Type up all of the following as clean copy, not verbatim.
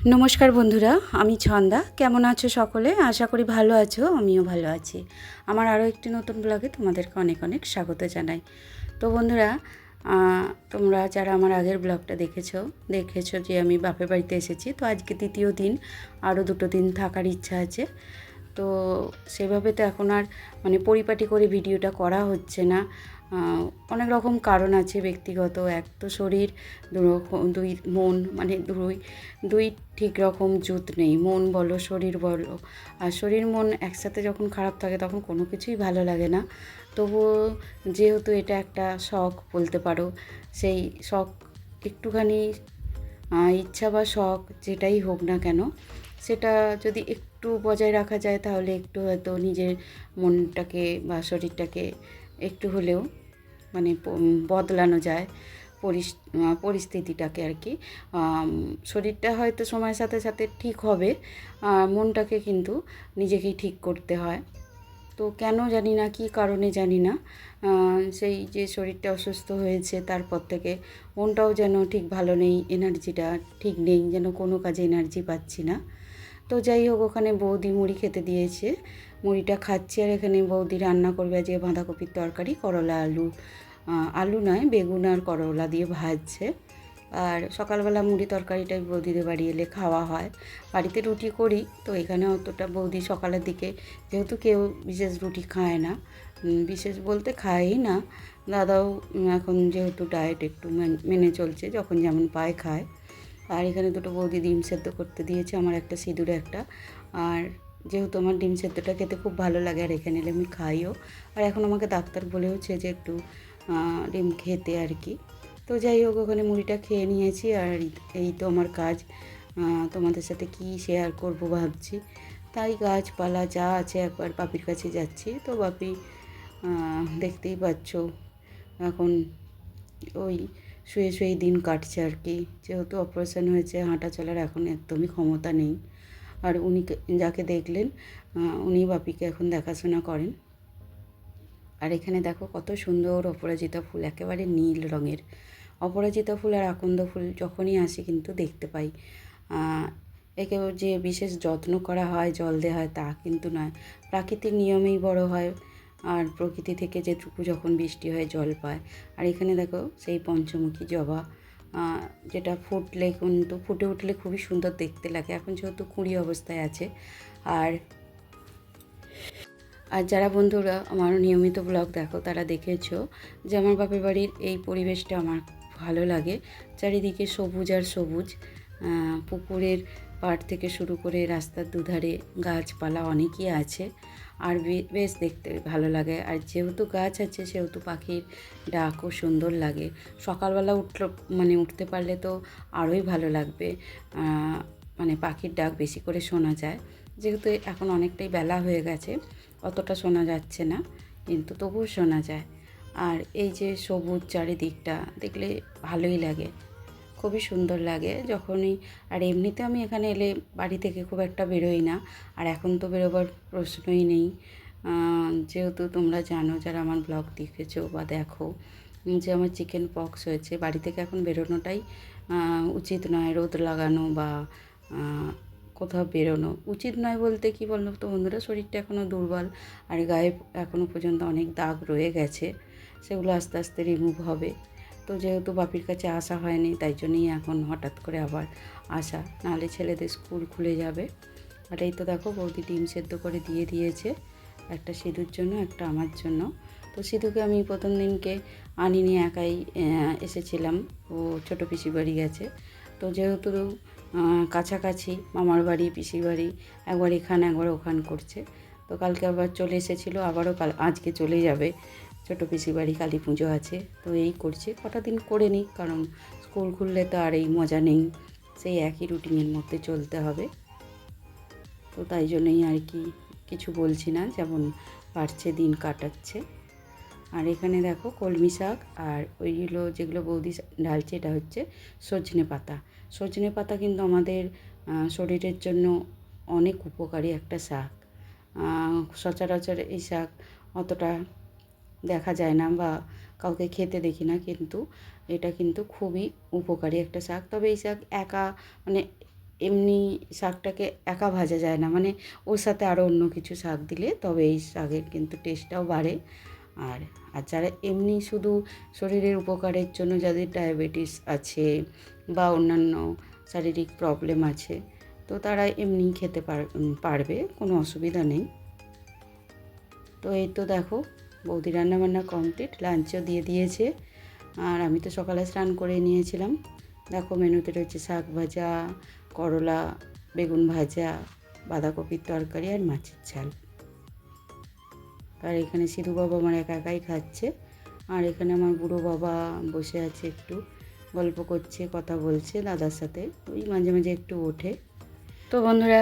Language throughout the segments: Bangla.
নমস্কার বন্ধুরা, আমি ছন্দা। কেমন আছো সকলে? আশা করি ভালো আছো, আমিও ভালো আছি। আমার আরও একটি নতুন ব্লগে তোমাদেরকে অনেক অনেক স্বাগত জানাই। তো বন্ধুরা, তোমরা যারা আমার আগের ব্লগটা দেখেছো যে আমি বাপের বাড়িতে এসেছি। তো আজকে দ্বিতীয় দিন, আরও 2 দিন থাকার ইচ্ছা আছে। তো সেভাবে তো এখন আর পরিপাটি করে ভিডিওটা করা হচ্ছে না। অনেক রকম কারণ আছে ব্যক্তিগত। এক তো শরীর, দুই মন, দুই ঠিক রকম জুত নেই। মন বলো, শরীর বলো। আর শরীর মন একসাথে যখন খারাপ থাকে তখন কোনো কিছুই ভালো লাগে না। তবুও যেহেতু এটা একটা শখ বলতে পারো, সেই শখ একটুখানি ইচ্ছা বা শখ যেটাই হোক না কেন, সেটা যদি একটু বজায় রাখা যায় তাহলে একটু হয়তো নিজের মনটাকে বা শরীরটাকে একটু হলেও বদলানো যায়, পরিস্থিতিটাকে আর কি। শরীরটা হয়তো সময়ের সাথে সাথে ঠিক হবে, মনটাকে কিন্তু নিজেকেই ঠিক করতে হয়। তো কেন জানি না, কী কারণে জানি না, সেই যে শরীরটা অসুস্থ হয়েছে তারপর থেকে মনটাও যেন ঠিক ভালো নেই, এনার্জিটা ঠিক নেই, যেন কোনো কাজে এনার্জি পাচ্ছি না। তো যাই হোক, ওখানে বৌদি মুড়ি খেতে দিয়েছে, মুড়িটা খাচ্ছি। আর এখানে বৌদি রান্না করবে আজকে বাঁধাকপির তরকারি, করলা আলু, আলু নয় বেগুন আর করলা দিয়ে ভাজছে। আর সকালবেলা মুড়ি তরকারিটাই বৌদিদের বাড়ি এলে খাওয়া হয়। বাড়িতে রুটি করি, তো এখানে অতটা বৌদি সকালের দিকে যেহেতু কেউ বিশেষ রুটি খায় না, বিশেষ বলতে খায়ই না। দাদাও এখন যেহেতু ডায়েট একটু মেনে চলছে, যখন যেমন পায় খায়। আর এখানে 2 বৌদি ডিম সেদ্ধ করতে দিয়েছে, আমার একটা, সিঁদুরে একটা। আর যেহেতু আমার ডিম সেদ্ধটা খেতে খুব ভালো লাগে আর এখানে এলে আমি খাইও। আর এখন আমাকে ডাক্তার বলেওছে যে একটু ডিম খেতে আর কি। তো যাই হোক, ওখানে মুড়িটা খেয়ে নিয়েছি। আর এই তো আমার কাজ, তোমাদের সাথে কি শেয়ার করব ভাবছি। তাই গাছপালা যা আছে একবার বাপির কাছে যাচ্ছি। তো বাপি দেখতেই পাচ্ছ এখন ওই শুয়ে শুয়েই দিন কাটছে আর কি। যেহেতু অপারেশন হয়েছে, হাঁটা চলার এখন একদমই ক্ষমতা নেই। আর উনি যাকে দেখলেন, উনি বাপিকে এখন দেখাশোনা করেন। আর এখানে দেখো কত সুন্দর অপরাজিতা ফুল, একেবারে নীল রঙের অপরাজিতা ফুল। আর আকন্দ ফুল যখনই আসে কিন্তু দেখতে পাই। একে যে বিশেষ যত্ন করা হয়, জল দেওয়া হয় তা কিন্তু নয়, প্রাকৃতিক নিয়মেই বড় হয়। আর প্রকৃতি থেকে যেটুকু যখন বৃষ্টি হয় জল পায়। আর এখানে দেখো সেই পঞ্চমুখী জবা, যেটা ফুটে উঠলে খুবই সুন্দর দেখতে লাগে। এখন যেহেতু কুঁড়ি অবস্থায় আছে। আর আর যারা বন্ধুরা আমার নিয়মিত ব্লগ দেখো তারা দেখেছো যে আমার বাপের বাড়ির এই পরিবেশটা আমার ভালো লাগে। চারিদিকে সবুজ আর সবুজ, পুকুরের পাড় থেকে শুরু করে রাস্তার দুধারে গাছপালা অনেকই আছে। আর বেশ দেখতে ভালো লাগে। আর যেহেতু গাছ আছে সেহেতু পাখির ডাকও সুন্দর লাগে। সকালবেলা উঠতে পারলে তো আরোই ভালো লাগবে। পাখির ডাক বেশি করে শোনা যায়। যেহেতু এখন অনেকটাই বেলা হয়ে গেছে, অতটা শোনা যাচ্ছে না, কিন্তু তবুও শোনা যায়। আর এই যে সবুজ চারিদিকটা দেখলে ভালোই লাগে, খুবই সুন্দর লাগে যখনই। আর এমনিতে আমি এখানে এলে বাড়ি থেকে খুব একটা বেরোই না। আর এখন তো বেরোবার প্রশ্নই নেই। যেহেতু তোমরা জানো, যারা আমার ব্লগ দেখেছো বা দেখো, যে আমার চিকেন পক্স হয়েছে, বাড়ি থেকে এখন বেরোনোটাই উচিত নয়। রোদ লাগানো বা কোথাও বেরোনো উচিত নয় বলতে কি বললো তো বন্ধুরা, শরীরটা এখনও দুর্বল। আর গায়ে এখনও পর্যন্ত অনেক দাগ রয়ে গেছে, সেগুলো আস্তে আস্তে রিমুভ হবে। তো যেহেতু বাপির কাছে আসা হয়নি, তাই জন্যই এখন হঠাৎ করে আবার আসা, নাহলে ছেলেদের স্কুল খুলে যাবে। আর এই তো দেখো বৌদি ডিম সেদ্ধ করে দিয়ে দিয়েছে, একটা সিধুর জন্য, একটা আমার জন্য। তো সিধুকে আমি প্রথম দিনকে আনিনি, একাই এসেছিলাম, ও ছোটো পিসির বাড়ি গেছে। তো যেহেতু কাছাকাছি মামার বাড়ি পিসির বাড়ি, একবার এখান একবার ওখান করছে। তো কালকে আবার চলে এসেছিলো, আবারও আজকে চলে যাবে ছোটো পিসির বাড়ি, কালী পুজো আছে। তো এই করছে, কটা দিন করে নিই, কারণ স্কুল খুললে তো আর এই মজা নেই, সেই একই রুটিনের মধ্যে চলতে হবে। তো তাই জন্যই আর কি কিছু বলছি না, যেমন পারছে দিন কাটাচ্ছে। আর এখানে দেখো কলমি শাক, আর ওইগুলো যেগুলো বৌদি ঢালছে এটা হচ্ছে সজনে পাতা। সজনে পাতা কিন্তু আমাদের শরীরের জন্য অনেক উপকারী একটা শাক। সচরাচর এই শাক অতটা দেখা যায় না বা কাউকে খেতে দেখি না, কিন্তু এটা কিন্তু খুবই উপকারী একটা শাক। তবে এই শাক একা এমনি শাকটাকে একা ভাজা যায় না, মানে ওর সাথে আরও অন্য কিছু শাক দিলে তবে এই শাকের কিন্তু টেস্টটাও বাড়ে। আর আর যারা এমনি শুধু শরীরের উপকারের জন্য, যাদের ডায়াবেটিস আছে বা অন্যান্য শারীরিক প্রবলেম আছে, তো তারা এমনি খেতে পারবে, কোনো অসুবিধা নেই। তো এই তো দেখো বৌদি রান্নাবান্না কমপ্লিট, লাঞ্চও দিয়ে দিয়েছে। আর আমি তো সকালে স্নান করে নিয়েছিলাম। দেখো মেনুতে রয়েছে শাক ভাজা, করলা বেগুন ভাজা, বাঁধাকপির তরকারি আর মাছের ঝাল। আর এখানে সিধু বাবা আমার একা একাই খাচ্ছে। আর এখানে আমার বুড়ো বাবা বসে আছে, একটু গল্প করছে, কথা বলছে দাদার সাথে, ওই মাঝে মাঝে একটু ওঠে। তো বন্ধুরা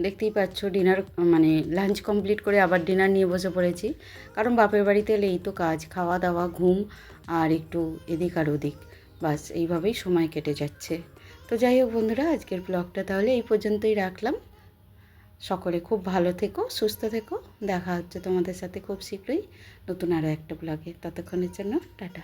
দেখতেই পাচ্ছ ডিনার মানে লাঞ্চ কমপ্লিট করে আবার ডিনার নিয়ে বসে পড়েছি। কারণ বাপের বাড়িতে এলে এই তো কাজ, খাওয়া দাওয়া, ঘুম আর একটু এদিক আর ওদিক, বাস এইভাবেই সময় কেটে যাচ্ছে। তো যাই হোক বন্ধুরা, আজকের ব্লগটা তাহলে এই পর্যন্তই রাখলাম। সকলে খুব ভালো থেকো, সুস্থ থেকো। দেখা হচ্ছে তোমাদের সাথে খুব শীঘ্রই নতুন আরও একটা ব্লগে। ততক্ষণের জন্য টাটা।